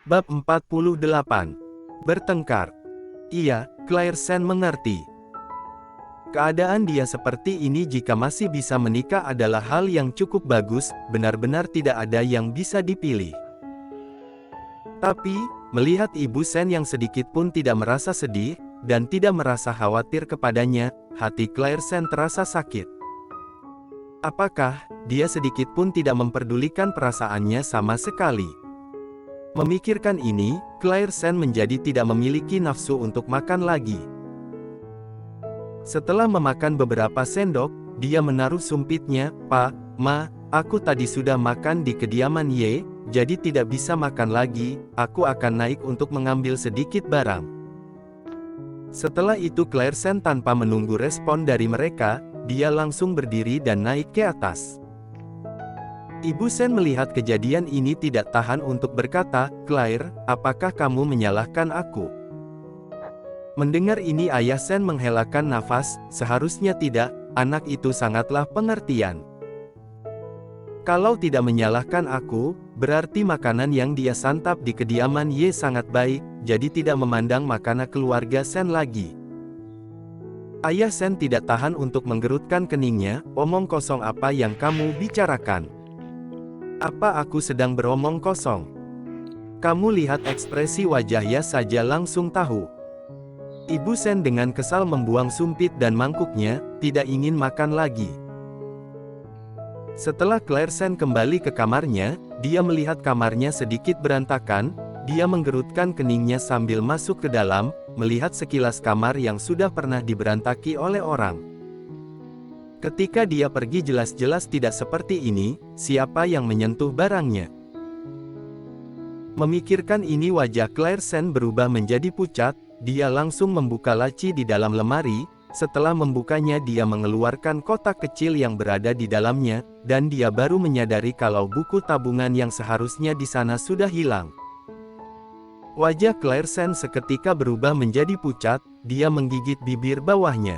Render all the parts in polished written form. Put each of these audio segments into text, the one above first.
Bab 48. Bertengkar. Iya, Claire Sen mengerti. Keadaan dia seperti ini jika masih bisa menikah adalah hal yang cukup bagus, benar-benar tidak ada yang bisa dipilih. Tapi, melihat Ibu Sen yang sedikit pun tidak merasa sedih, dan tidak merasa khawatir kepadanya, hati Claire Sen terasa sakit. Apakah dia sedikit pun tidak memperdulikan perasaannya sama sekali? Memikirkan ini, Claire Sen menjadi tidak memiliki nafsu untuk makan lagi. Setelah memakan beberapa sendok, dia menaruh sumpitnya. "Pa, Ma, aku tadi sudah makan di kediaman Ye, jadi tidak bisa makan lagi, aku akan naik untuk mengambil sedikit barang." Setelah itu Claire Sen tanpa menunggu respon dari mereka, dia langsung berdiri dan naik ke atas. Ibu Sen melihat kejadian ini tidak tahan untuk berkata, "Claire, apakah kamu menyalahkan aku?" Mendengar ini ayah Sen menghelakan nafas, "Seharusnya tidak, anak itu sangatlah pengertian. Kalau tidak menyalahkan aku, berarti makanan yang dia santap di kediaman Ye sangat baik, jadi tidak memandang makanan keluarga Sen lagi." Ayah Sen tidak tahan untuk menggerutkan keningnya, "Omong kosong apa yang kamu bicarakan? Apa aku sedang beromong kosong? Kamu lihat ekspresi wajahnya saja langsung tahu." Ibu Sen dengan kesal membuang sumpit dan mangkuknya, tidak ingin makan lagi. Setelah Claire Sen kembali ke kamarnya, dia melihat kamarnya sedikit berantakan, dia menggerutkan keningnya sambil masuk ke dalam, melihat sekilas kamar yang sudah pernah diberantaki oleh orang. Ketika dia pergi jelas-jelas tidak seperti ini, siapa yang menyentuh barangnya? Memikirkan ini wajah Claire Sen berubah menjadi pucat, dia langsung membuka laci di dalam lemari, setelah membukanya dia mengeluarkan kotak kecil yang berada di dalamnya, dan dia baru menyadari kalau buku tabungan yang seharusnya di sana sudah hilang. Wajah Claire Sen seketika berubah menjadi pucat, dia menggigit bibir bawahnya.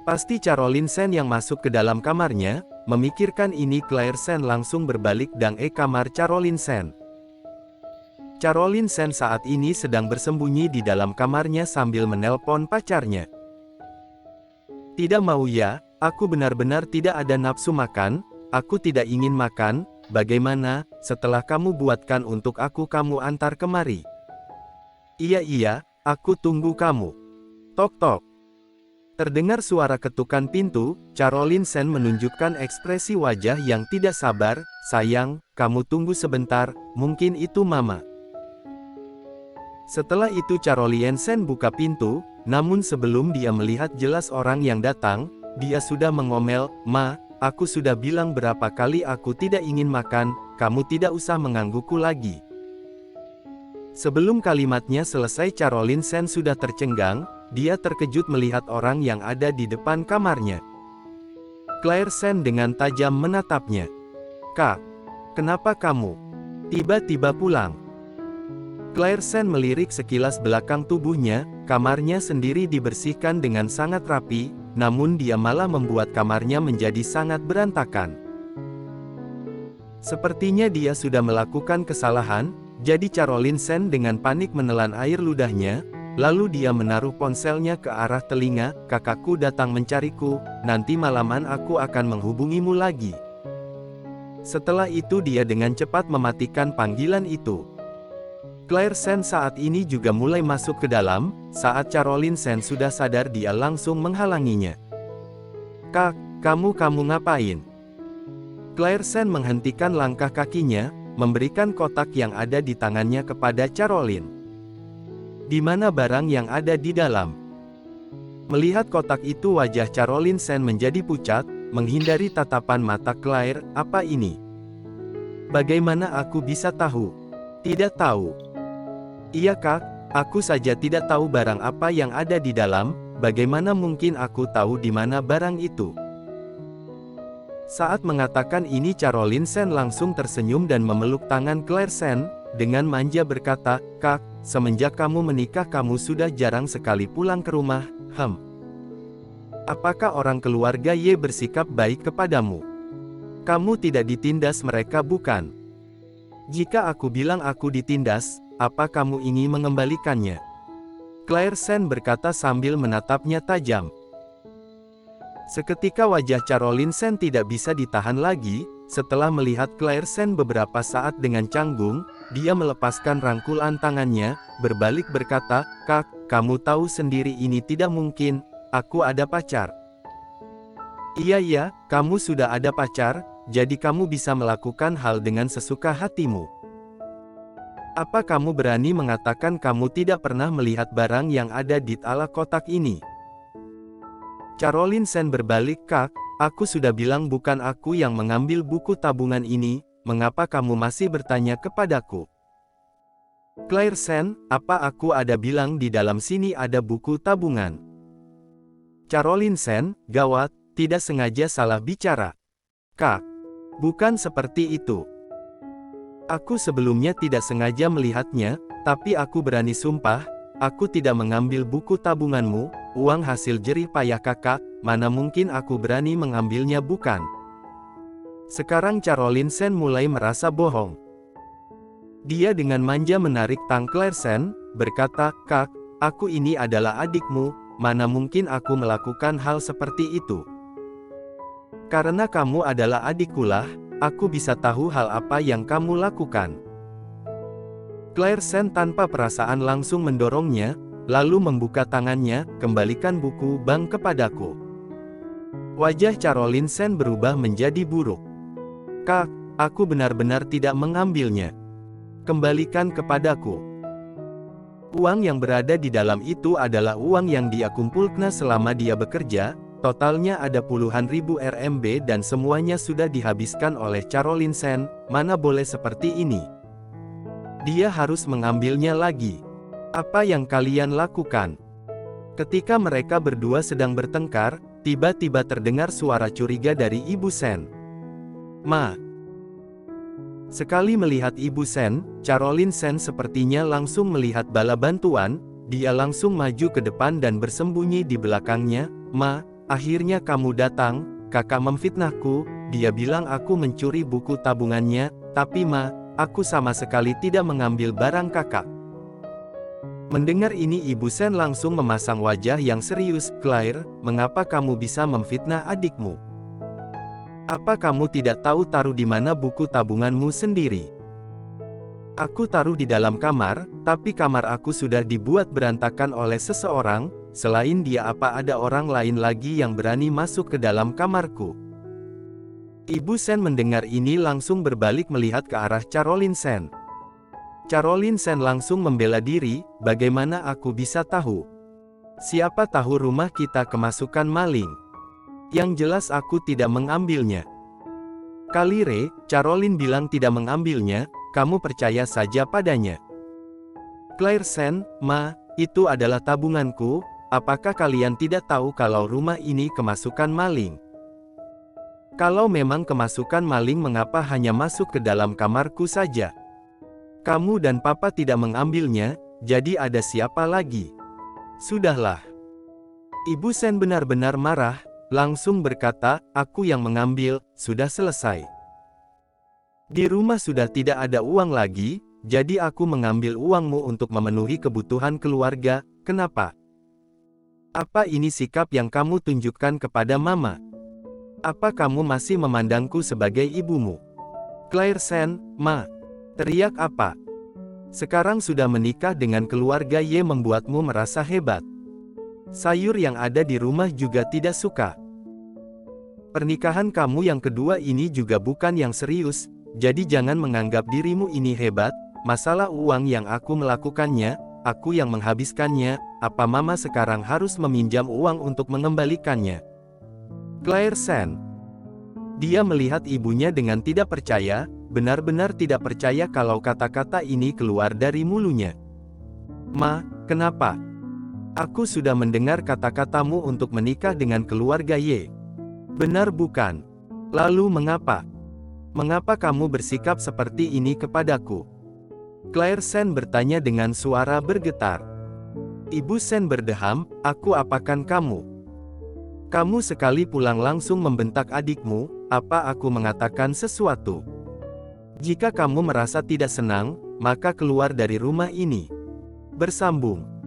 Pasti Caroline Sen yang masuk ke dalam kamarnya. Memikirkan ini Claire Sen langsung berbalik dan ke kamar Caroline Sen. Caroline Sen saat ini sedang bersembunyi di dalam kamarnya sambil menelpon pacarnya. "Tidak mau ya, aku benar-benar tidak ada nafsu makan, aku tidak ingin makan, bagaimana, setelah kamu buatkan untuk aku kamu antar kemari?" Iya, aku tunggu kamu." Tok tok. Terdengar suara ketukan pintu, Caroline Sen menunjukkan ekspresi wajah yang tidak sabar, "Sayang, kamu tunggu sebentar, mungkin itu Mama." Setelah itu Caroline Sen buka pintu, namun sebelum dia melihat jelas orang yang datang, dia sudah mengomel, "Ma, aku sudah bilang berapa kali aku tidak ingin makan, kamu tidak usah menggangguku lagi." Sebelum kalimatnya selesai Caroline Sen sudah tercengang, dia terkejut melihat orang yang ada di depan kamarnya. Claire Sen dengan tajam menatapnya. "Kak, kenapa kamu tiba-tiba pulang?" Claire Sen melirik sekilas belakang tubuhnya, kamarnya sendiri dibersihkan dengan sangat rapi, namun dia malah membuat kamarnya menjadi sangat berantakan. Sepertinya dia sudah melakukan kesalahan, jadi Caroline Sen dengan panik menelan air ludahnya, lalu dia menaruh ponselnya ke arah telinga, "Kakakku datang mencariku, nanti malaman aku akan menghubungimu lagi." Setelah itu dia dengan cepat mematikan panggilan itu. Claire Sen saat ini juga mulai masuk ke dalam, saat Caroline Sen sudah sadar dia langsung menghalanginya. "Kak, kamu ngapain?" Claire Sen menghentikan langkah kakinya, memberikan kotak yang ada di tangannya kepada Caroline. "Di mana barang yang ada di dalam?" Melihat kotak itu wajah Caroline Sen menjadi pucat, menghindari tatapan mata Claire, "Apa ini? Bagaimana aku bisa tahu?" "Tidak tahu." "Iya Kak, aku saja tidak tahu barang apa yang ada di dalam, bagaimana mungkin aku tahu di mana barang itu?" Saat mengatakan ini Caroline Sen langsung tersenyum dan memeluk tangan Claire Sen, dengan manja berkata, "Kak, semenjak kamu menikah kamu sudah jarang sekali pulang ke rumah, Apakah orang keluarga Ye bersikap baik kepadamu? Kamu tidak ditindas mereka bukan?" Jika aku bilang aku ditindas, apa kamu ingin mengembalikannya? Claire Sen berkata sambil menatapnya tajam. Seketika wajah Caroline Sen tidak bisa ditahan lagi. Setelah melihat Claire Sen beberapa saat dengan canggung, dia melepaskan rangkulan tangannya, berbalik berkata, "Kak, kamu tahu sendiri ini tidak mungkin, aku ada pacar." Iya, kamu sudah ada pacar, jadi kamu bisa melakukan hal dengan sesuka hatimu. Apa kamu berani mengatakan kamu tidak pernah melihat barang yang ada di dalam kotak ini? Caroline Sen berbalik, "Kak, aku sudah bilang bukan aku yang mengambil buku tabungan ini, mengapa kamu masih bertanya kepadaku?" Claire Sen, "Apa aku ada bilang di dalam sini ada buku tabungan?" Caroline Sen, "Gawat, tidak sengaja salah bicara. Kak, bukan seperti itu. Aku sebelumnya tidak sengaja melihatnya, tapi aku berani sumpah, aku tidak mengambil buku tabunganmu, uang hasil jerih payah kakak, mana mungkin aku berani mengambilnya bukan?" Sekarang Caroline Sen mulai merasa bohong. Dia dengan manja menarik tang Claire Sen, berkata, "Kak, aku ini adalah adikmu, mana mungkin aku melakukan hal seperti itu. Karena kamu adalah adikkulah, aku bisa tahu hal apa yang kamu lakukan." Claire Sen tanpa perasaan langsung mendorongnya, lalu membuka tangannya, "Kembalikan buku bank kepadaku." Wajah Caroline Sen berubah menjadi buruk. "Kak, aku benar-benar tidak mengambilnya. Kembalikan kepadaku. Uang yang berada di dalam itu adalah uang yang dia kumpulkan selama dia bekerja, totalnya ada puluhan ribu RMB dan semuanya sudah dihabiskan oleh Caroline Sen, mana boleh seperti ini. Dia harus mengambilnya lagi. Apa yang kalian lakukan?" Ketika mereka berdua sedang bertengkar, tiba-tiba terdengar suara curiga dari Ibu Sen. "Ma." Sekali melihat Ibu Sen, Caroline Sen sepertinya langsung melihat bala bantuan, dia langsung maju ke depan dan bersembunyi di belakangnya. "Ma, akhirnya kamu datang, kakak memfitnahku, dia bilang aku mencuri buku tabungannya, tapi Ma, aku sama sekali tidak mengambil barang kakak." Mendengar ini Ibu Sen langsung memasang wajah yang serius. "Claire, mengapa kamu bisa memfitnah adikmu? Apa kamu tidak tahu taruh di mana buku tabunganmu sendiri?" "Aku taruh di dalam kamar, tapi kamar aku sudah dibuat berantakan oleh seseorang, selain dia apa ada orang lain lagi yang berani masuk ke dalam kamarku?" Ibu Sen mendengar ini langsung berbalik melihat ke arah Caroline Sen. Caroline Sen langsung membela diri, "Bagaimana aku bisa tahu? Siapa tahu rumah kita kemasukan maling. Yang jelas aku tidak mengambilnya." "Kalire, Caroline bilang tidak mengambilnya, kamu percaya saja padanya." Claire Sen, "Ma, itu adalah tabunganku, apakah kalian tidak tahu kalau rumah ini kemasukan maling? Kalau memang kemasukan maling mengapa hanya masuk ke dalam kamarku saja? Kamu dan Papa tidak mengambilnya, jadi ada siapa lagi?" "Sudahlah." Ibu Sen benar-benar marah, langsung berkata, "Aku yang mengambil, sudah selesai. Di rumah sudah tidak ada uang lagi, jadi aku mengambil uangmu untuk memenuhi kebutuhan keluarga. Kenapa? Apa ini sikap yang kamu tunjukkan kepada Mama? Apa kamu masih memandangku sebagai ibumu?" Claire Sen, "Ma." "Teriak apa? Sekarang sudah menikah dengan keluarga Ye membuatmu merasa hebat. Sayur yang ada di rumah juga tidak suka. Pernikahan kamu yang kedua ini juga bukan yang serius, jadi jangan menganggap dirimu ini hebat. Masalah uang yang aku melakukannya, aku yang menghabiskannya, apa Mama sekarang harus meminjam uang untuk mengembalikannya?" Claire Sen. Dia melihat ibunya dengan tidak percaya, benar-benar tidak percaya kalau kata-kata ini keluar dari mulunya. "Ma, kenapa? Aku sudah mendengar kata-katamu untuk menikah dengan keluarga Ye. Benar bukan? Lalu mengapa? Mengapa kamu bersikap seperti ini kepadaku?" Claire Sen bertanya dengan suara bergetar. Ibu Sen berdeham, "Aku apakan kamu? Kamu sekali pulang langsung membentak adikmu, apa aku mengatakan sesuatu? Jika kamu merasa tidak senang, maka keluar dari rumah ini. Bersambung.